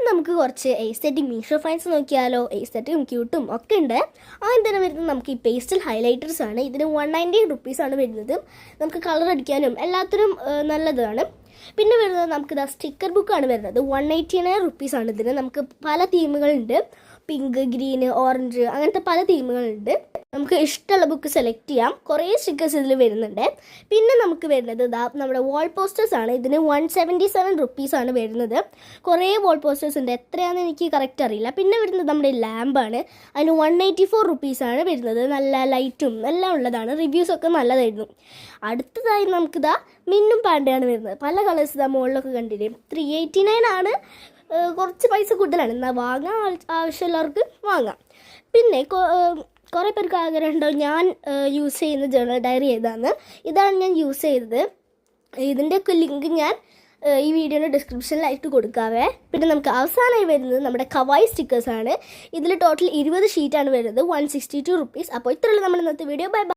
നമുക്ക് കുറച്ച് aesthetic Meesho finds നോക്കിയാലോ. എസ്തെറ്റിക്കും ക്യൂട്ടും ഒക്കെ ഉണ്ട്. ആദ്യം തന്നെ വരുന്നത് നമുക്ക് ഈ പേസ്റ്റൽ ഹൈലൈറ്റേഴ്സ് ആണ്. ഇതിന് 190 റുപ്പീസാണ് വരുന്നത്. നമുക്ക് കളർ അടിക്കാനും എല്ലാത്തിനും നല്ലതാണ്. പിന്നെ വരുന്നത് നമുക്ക് സ്റ്റിക്കർ ബുക്കാണ് വരുന്നത്. 189 റുപ്പീസാണ് ഇതിന്. നമുക്ക് പല തീമുകളുണ്ട്. പിങ്ക്, ഗ്രീന്, ഓറഞ്ച് അങ്ങനത്തെ പല തീമുകളുണ്ട്. നമുക്ക് ഇഷ്ടമുള്ള ബുക്ക് സെലക്ട് ചെയ്യാം. കുറേ സ്റ്റിക്കേഴ്സ് ഇതിൽ വരുന്നുണ്ട്. പിന്നെ നമുക്ക് വരുന്നത് നമ്മുടെ വാൾ പോസ്റ്റേഴ്സ് ആണ്. ഇതിന് 177 റുപ്പീസാണ് വരുന്നത്. കുറേ വാൾ പോസ്റ്റേഴ്സ് ഉണ്ട്. എത്രയാണെന്ന് എനിക്ക് കറക്റ്റ് അറിയില്ല. പിന്നെ വരുന്നത് നമ്മുടെ ലാമ്പാണ്. അതിന് 184 റുപ്പീസാണ് വരുന്നത്. നല്ല ലൈറ്റും എല്ലാം ഉള്ളതാണ്. റിവ്യൂസൊക്കെ നല്ലതായിരുന്നു. അടുത്തതായി നമുക്കിതാ മിന്നും പാണ്ടയാണ് വരുന്നത്. പല കളേഴ്സ് ഇതാ മുകളിലൊക്കെ കണ്ടില്ലേ. 389 ആണ്. കുറച്ച് പൈസ കൂടുതലാണ്. എന്നാൽ വാങ്ങാൻ ആവശ്യമുള്ളവർക്ക് വാങ്ങാം. പിന്നെ കുറേ പേർക്ക് ആഗ്രഹമുണ്ടോ ഞാൻ യൂസ് ചെയ്യുന്ന ജേർണൽ ഡയറി ഏതാണ്. ഇതാണ് ഞാൻ യൂസ് ചെയ്തത്. ഇതിൻ്റെയൊക്കെ ലിങ്ക് ഞാൻ ഈ വീഡിയോയുടെ ഡിസ്ക്രിപ്ഷനിലായിട്ട് കൊടുക്കാവേ. പിന്നെ നമുക്ക് അവസാനമായി വരുന്നത് നമ്മുടെ കവായി സ്റ്റിക്കേഴ്സാണ്. ഇതിൽ ടോട്ടൽ 20 ഷീറ്റാണ് വരുന്നത്. 162 റുപ്പീസ്. അപ്പോൾ ഇത്രയുള്ള നമ്മുടെ ഇന്നത്തെ വീഡിയോ. ബൈ.